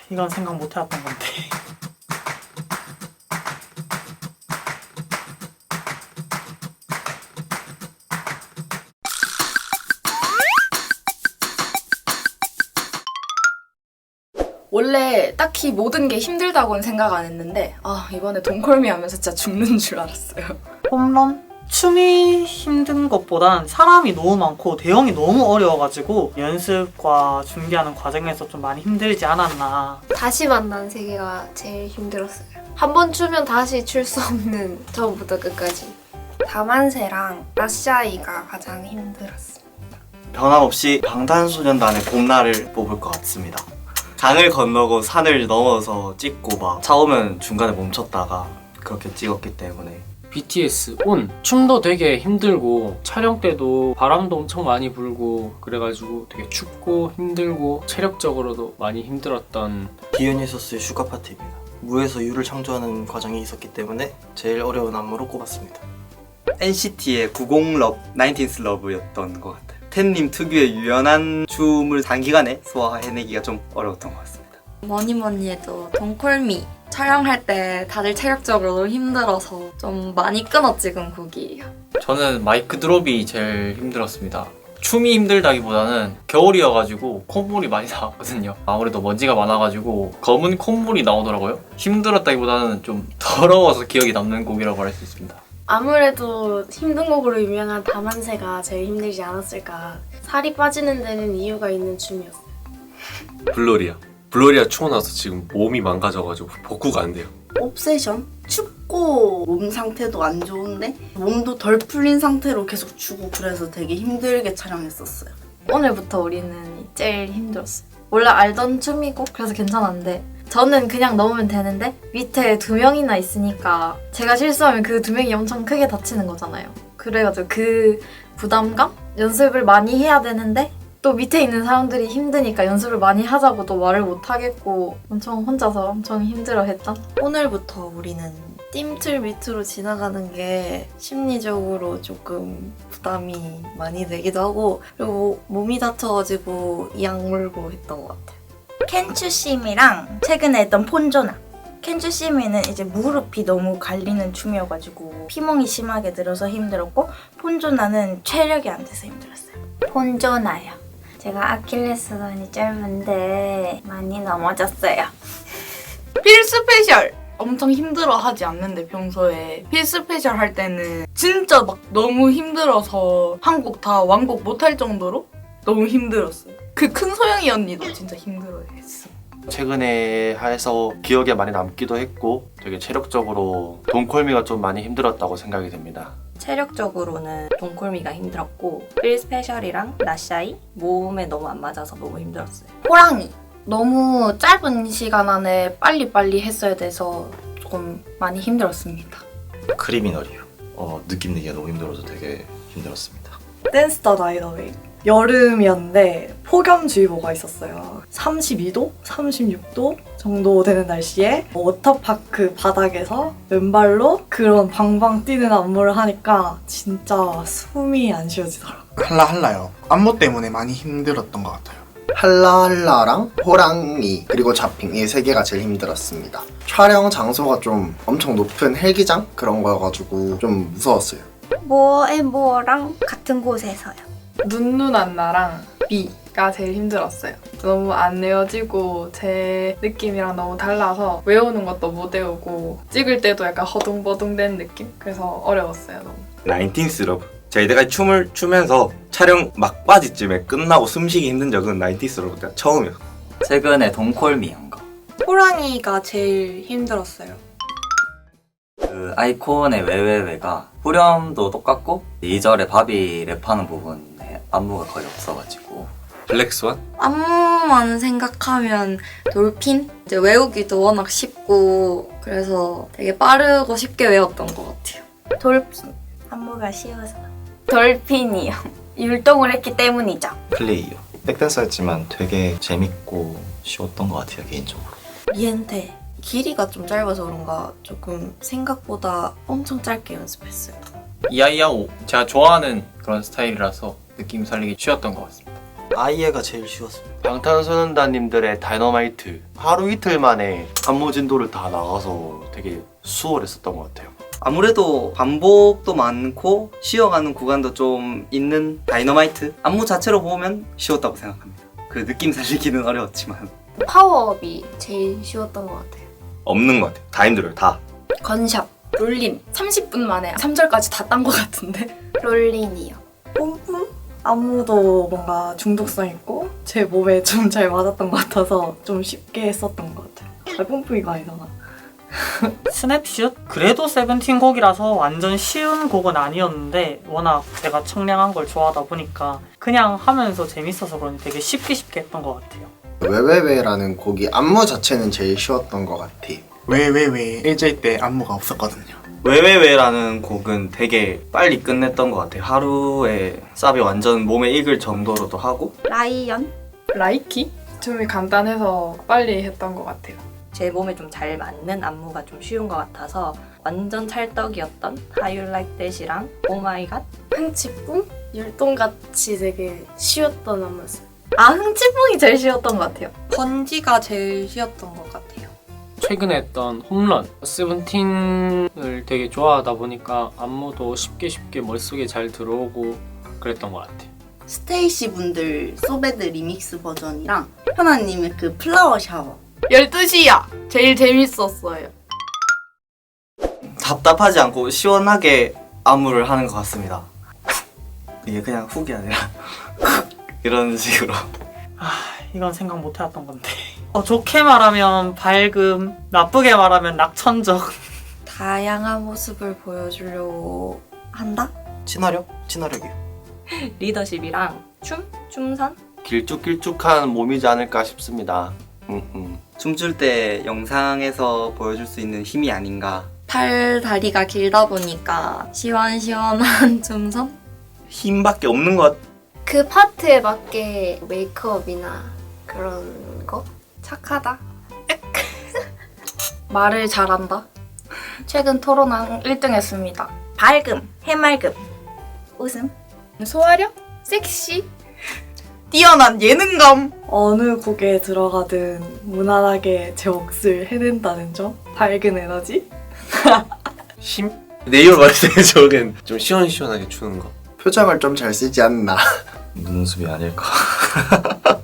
이건 생각 못 해왔던 건데. 원래 딱히 모든 게 힘들다고는 생각 안 했는데 이번에 동콜미 하면서 진짜 죽는 줄 알았어요. 홈런? 춤이 힘든 것보단 사람이 너무 많고 대형이 너무 어려워가지고 연습과 준비하는 과정에서 좀 많이 힘들지 않았나. 다시 만난 세계가 제일 힘들었어요. 한 번 추면 다시 출 수 없는 처음부터 끝까지. 다만세랑 라샤이가 가장 힘들었어요. 변함없이 방탄소년단의 봄날을 뽑을 것 같습니다. 강을 건너고 산을 넘어서 찍고 막 차 오면 중간에 멈췄다가 그렇게 찍었기 때문에 BTS 온! 춤도 되게 힘들고 촬영 때도 바람도 엄청 많이 불고 그래가지고 되게 춥고 힘들고 체력적으로도 많이 힘들었던 디오니소스의 슈가 파티입니다. 무에서 유를 창조하는 과정이 있었기 때문에 제일 어려운 안무로 꼽았습니다. NCT의 90러브, 19th 러브였던 것 같아요. 텐님 특유의 유연한 춤을 단기간에 소화해내기가 좀 어려웠던 것 같습니다. 뭐니 해도 동콜미 촬영할 때 다들 체력적으로 힘들어서 좀 많이 끊어 찍은 곡이에요. 저는 마이크 드롭이 제일 힘들었습니다. 춤이 힘들다기보다는 겨울이어가지고 콧물이 많이 나왔거든요. 아무래도 먼지가 많아가지고 검은 콧물이 나오더라고요. 힘들었다기보다는 좀 더러워서 기억이 남는 곡이라고 할 수 있습니다. 아무래도 힘든 곡으로 유명한 다만세가 제일 힘들지 않았을까. 살이 빠지는 데는 이유가 있는 춤이었어요. 블로리아 추고 나서 지금 몸이 망가져가지고 복구가 안 돼요. 옵세션? 춥고 몸 상태도 안 좋은데 몸도 덜 풀린 상태로 계속 추고 그래서 되게 힘들게 촬영했었어요. 오늘부터 우리는 제일 힘들었어요. 원래 알던 춤이고 그래서 괜찮았는데 저는 그냥 넘으면 되는데 밑에 2명이나 있으니까 제가 실수하면 그 2명이 엄청 크게 다치는 거잖아요. 그래가지고 그 부담감? 연습을 많이 해야 되는데 또 밑에 있는 사람들이 힘드니까 연습을 많이 하자고도 말을 못 하겠고 엄청 혼자서 엄청 힘들어했던? 오늘부터 우리는 띠틀 밑으로 지나가는 게 심리적으로 조금 부담이 많이 되기도 하고 그리고 몸이 다쳐가지고 이 악물고 했던 것 같아요. 켄추심이랑 최근에 했던 폰조나. 켄추심이는 이제 무릎이 너무 갈리는 춤이어가지고 피멍이 심하게 들어서 힘들었고 폰조나는 체력이 안 돼서 힘들었어요. 폰조나요. 제가 아킬레스건이 짧은데 많이 넘어졌어요. 필 스페셜! 엄청 힘들어 하지 않는데 평소에 필 스페셜 할 때는 진짜 막 너무 힘들어서 한 곡 다 완곡 못할 정도로 너무 힘들었어요. 그 큰 소영이 언니도 진짜 힘들어했어. 최근에 해서 기억에 많이 남기도 했고 되게 체력적으로 돈콜미가 좀 많이 힘들었다고 생각이 됩니다. 체력적으로는 동콜미가 힘들었고 필 스페셜이랑 라샤이 모음에 너무 안 맞아서 너무 힘들었어요. 호랑이! 너무 짧은 시간 안에 빨리빨리 했어야 돼서 조금 많이 힘들었습니다. 크리미널이요. 느낌 내기가 너무 힘들어서 되게 힘들었습니다. 댄스 더 다이너믹. 여름이었는데 폭염주의보가 있었어요. 32도? 36도 정도 되는 날씨에 워터파크 바닥에서 맨발로 그런 방방 뛰는 안무를 하니까 진짜 숨이 안 쉬어지더라고요. 할라할라요. 안무 때문에 많이 힘들었던 것 같아요. 할라할라랑 호랑이 그리고 자핑 이 세 개가 제일 힘들었습니다. 촬영 장소가 좀 엄청 높은 헬기장 그런 거여가지고 좀 무서웠어요. 뭐랑 같은 곳에서요. 눈누난나랑 B가 제일 힘들었어요. 너무 안 외워지고 제 느낌이랑 너무 달라서 외우는 것도 못 외우고 찍을 때도 약간 허둥버둥된 느낌? 그래서 어려웠어요, 너무. 19th 러브. 제가 이때까지 춤을 추면서 촬영 막바지쯤에 끝나고 숨쉬기 힘든 적은 19th 러브 때가 처음이었어요. 최근에 동콜미 한 거. 호랑이가 제일 힘들었어요. 그 아이콘의 왜왜왜가 후렴도 똑같고 2절에 바비 랩하는 부분에 안무가 거의 없어가지고. 블랙스완? 안무만 생각하면 돌핀? 이제 외우기도 워낙 쉽고 그래서 되게 빠르고 쉽게 외웠던 것 같아요. 돌핀. 안무가 쉬워서. 돌핀이요. 율동을 했기 때문이죠. 플레이요. 백댄서였지만 되게 재밌고 쉬웠던 것 같아요, 개인적으로. 미엔테. 길이가 좀 짧아서 그런가 조금 생각보다 엄청 짧게 연습했어요. 이아이아오 제가 좋아하는 그런 스타일이라서 느낌 살리기 쉬웠던 것 같습니다. 아이애가 제일 쉬웠습니다. 방탄소년단님들의 다이너마이트 하루 이틀 만에 안무 진도를 다 나가서 되게 수월했었던 것 같아요. 아무래도 반복도 많고 쉬어가는 구간도 좀 있는 다이너마이트 안무 자체로 보면 쉬웠다고 생각합니다. 그 느낌 살리기는 어려웠지만 파워업이 제일 쉬웠던 것 같아요. 없는 것 같아요. 다 힘들어요. 다. 건샵, 롤린 30분 만에 3절까지 다 딴 것 같은데. 롤린이요. 뿜뿜? 안무도 뭔가 중독성 있고 제 몸에 좀 잘 맞았던 것 같아서 좀 쉽게 했었던 것 같아요. 아, 뿜뿜이가 아니잖아. 스냅슛? 그래도 세븐틴 곡이라서 완전 쉬운 곡은 아니었는데 워낙 제가 청량한 걸 좋아하다 보니까 그냥 하면서 재밌어서 그런지 되게 쉽게 했던 것 같아요. 왜왜왜라는 곡이 안무 자체는 제일 쉬웠던 것 같아요. 왜왜왜 1절 때 안무가 없었거든요. 왜왜왜라는 곡은 되게 빨리 끝냈던 것 같아요. 하루에 쌉이 완전 몸에 익을 정도로도 하고. 라이언? 라이키? 춤이 간단해서 빨리 했던 것 같아요. 제 몸에 좀 잘 맞는 안무가 좀 쉬운 것 같아서 완전 찰떡이었던 How You Like That이랑 Oh My God? 흥치뿡? 율동같이 되게 쉬웠던 안무였어요. 아, 흥치뿡이 제일 쉬웠던 것 같아요. 번지가 제일 쉬웠던 것 같아요. 최근에 했던 홈런, 세븐틴을 되게 좋아하다 보니까 안무도 쉽게 머릿속에 잘 들어오고 그랬던 것 같아요. 스테이시 분들 소베드 리믹스 버전이랑 현아님의 그 플라워 샤워 12시야! 제일 재밌었어요. 답답하지 않고 시원하게 안무를 하는 것 같습니다. 이게 그냥 훅이 아니라 이런 식으로. 이건 생각 못 해왔던 건데. 좋게 말하면 밝음, 나쁘게 말하면 낙천적. 다양한 모습을 보여주려고 한다? 친화력이요. 리더십이랑 춤선? 길쭉길쭉한 몸이지 않을까 싶습니다. 춤출 때 영상에서 보여줄 수 있는 힘이 아닌가. 팔, 다리가 길다 보니까 시원시원한 춤선? 힘밖에 없는 것. 그 파트에 맞게 메이크업이나 그런 거? 착하다? 말을 잘한다. 최근 토론왕 1등 했습니다. 밝음, 해맑음, 웃음, 소화력? 섹시? 뛰어난 예능감! 어느 곡에 들어가든 무난하게 제 몫을 해낸다는 점? 밝은 에너지? 힘? 네이버 말씀에 저는 좀 시원시원하게 추는 거. 표정을 좀 잘 쓰지 않나. 눈웃음이 아닐까.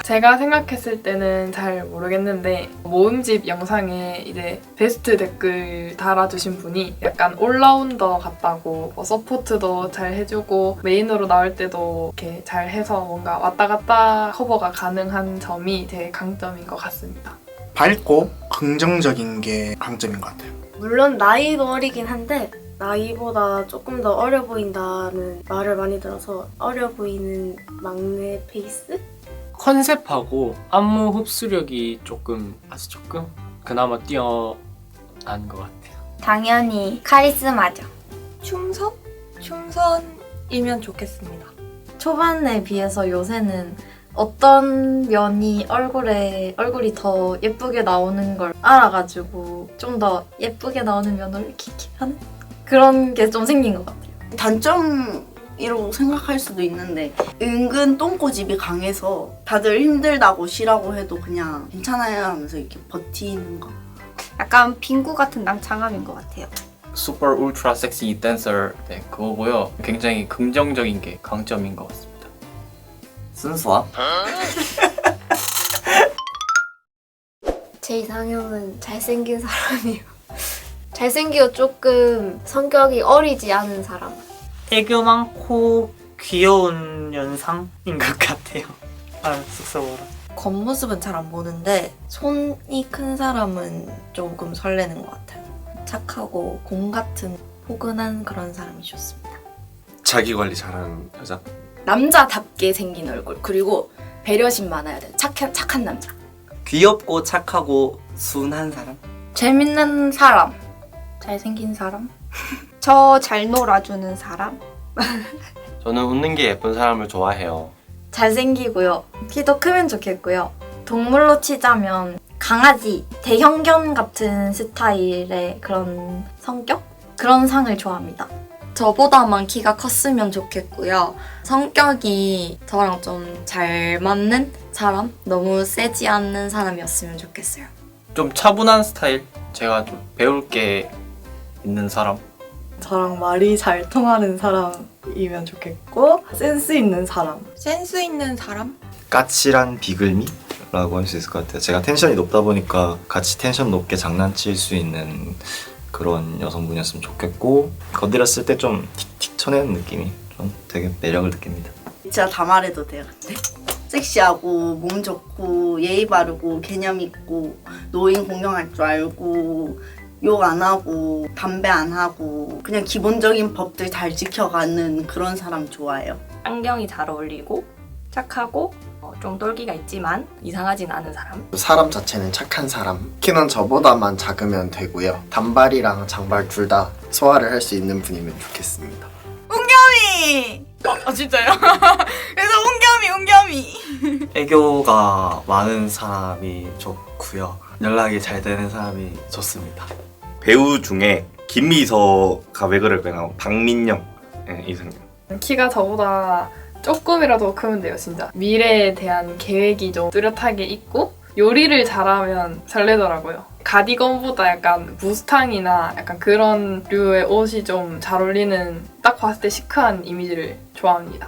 제가 생각했을 때는 잘 모르겠는데 모음집 영상에 이제 베스트 댓글 달아주신 분이 약간 올라운더 같다고 서포트도 잘 해주고 메인으로 나올 때도 이렇게 잘 해서 뭔가 왔다 갔다 커버가 가능한 점이 제 강점인 것 같습니다. 밝고 긍정적인 게 강점인 것 같아요. 물론 나이도 어리긴 한데 나이보다 조금 더 어려 보인다는 말을 많이 들어서 어려 보이는 막내 페이스? 컨셉하고 안무 흡수력이 아주 조금 그나마 뛰어난 것 같아요. 당연히 카리스마죠. 춤선? 춤선이면 좋겠습니다. 초반에 비해서 요새는 어떤 면이 얼굴이 더 예쁘게 나오는 걸 알아가지고 좀 더 예쁘게 나오는 면을 킥킥하는 그런 게 좀 생긴 것 같아요. 단점이라고 생각할 수도 있는데 은근 똥꼬집이 강해서 다들 힘들다고 쉬라고 해도 그냥 괜찮아요 하면서 이렇게 버티는 거. 약간 빙구 같은 낭창함인 것 같아요. 슈퍼 울트라 섹시 댄서 네 그거고요. 굉장히 긍정적인 게 강점인 것 같습니다. 순수함? 제 이상형은 잘생긴 사람이요. 잘생기고 조금 성격이 어리지 않은 사람. 애교 많고 귀여운 연상인 것 같아요. 쑥스러워라. 겉모습은 잘 안 보는데 손이 큰 사람은 조금 설레는 것 같아요. 착하고 공 같은 포근한 그런 사람이 좋습니다. 자기 관리 잘하는 여자? 남자답게 생긴 얼굴 그리고 배려심 많아야 돼. 착한 남자. 귀엽고 착하고 순한 사람? 재밌는 사람. 잘생긴 사람. 저 잘 놀아주는 사람. 저는 웃는 게 예쁜 사람을 좋아해요. 잘생기고요. 키도 크면 좋겠고요. 동물로 치자면 강아지, 대형견 같은 스타일의 그런 성격? 그런 상을 좋아합니다. 저보다만 키가 컸으면 좋겠고요. 성격이 저랑 좀 잘 맞는 사람? 너무 세지 않는 사람이었으면 좋겠어요. 좀 차분한 스타일? 제가 좀 배울 게 있는 사람? 저랑 말이 잘 통하는 사람이면 좋겠고 센스 있는 사람. 센스 있는 사람? 까칠한 비글미라고 할 수 있을 것 같아요. 제가 텐션이 높다 보니까 같이 텐션 높게 장난칠 수 있는 그런 여성분이었으면 좋겠고 건드렸을 때 좀 틱틱 쳐내는 느낌이 좀 되게 매력을 느낍니다. 진짜 다 말해도 돼요. 네. 섹시하고 몸 좋고 예의 바르고 개념 있고 노인 공경할 줄 알고 욕 안 하고 담배 안 하고 그냥 기본적인 법들 잘 지켜가는 그런 사람 좋아해요. 안경이 잘 어울리고 착하고 좀 똘기가 있지만 이상하진 않은 사람. 사람 자체는 착한 사람. 키는 저보다만 작으면 되고요. 단발이랑 장발 둘 다 소화를 할 수 있는 분이면 좋겠습니다. 웅겸이! 진짜요? 그래서 웅겸이! 애교가 많은 사람이 좋고요. 연락이 잘 되는 사람이 좋습니다. 배우 중에 김미서가 왜 그럴까요? 박민영 이상형. 키가 저보다 조금이라도 크면 돼요, 진짜. 미래에 대한 계획이 좀 뚜렷하게 있고 요리를 잘하면 설레더라고요. 가디건보다 약간 무스탕이나 약간 그런 류의 옷이 좀 잘 어울리는, 딱 봤을 때 시크한 이미지를 좋아합니다.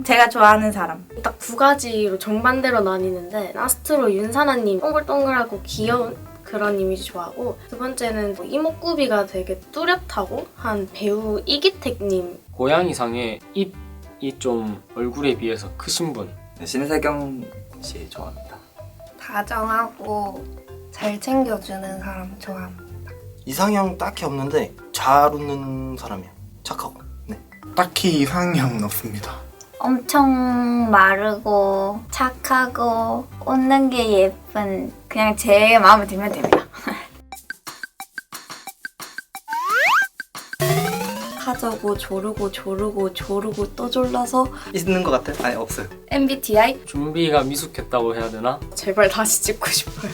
제가 좋아하는 사람. 딱 두 가지로 정반대로 나뉘는데 라스트로 윤사나님 동글동글하고 귀여운 그런 이미지 좋아하고, 두 번째는 이목구비가 되게 뚜렷하고 한 배우 이기택님. 고양이상의 입이 좀 얼굴에 비해서 크신 분. 신세경 씨 좋아합니다. 다정하고 잘 챙겨주는 사람 좋아합니다. 이상형 딱히 없는데 잘 웃는 사람이야. 착하고. 네. 딱히 이상형은 없습니다. 엄청 마르고 착하고 웃는 게 예쁜, 그냥 제 마음에 들면 됩니다. 하자고 조르고 또 졸라서 있는 것 같아? 아니 없어요. MBTI? 준비가 미숙했다고 해야 되나? 제발 다시 찍고 싶어요.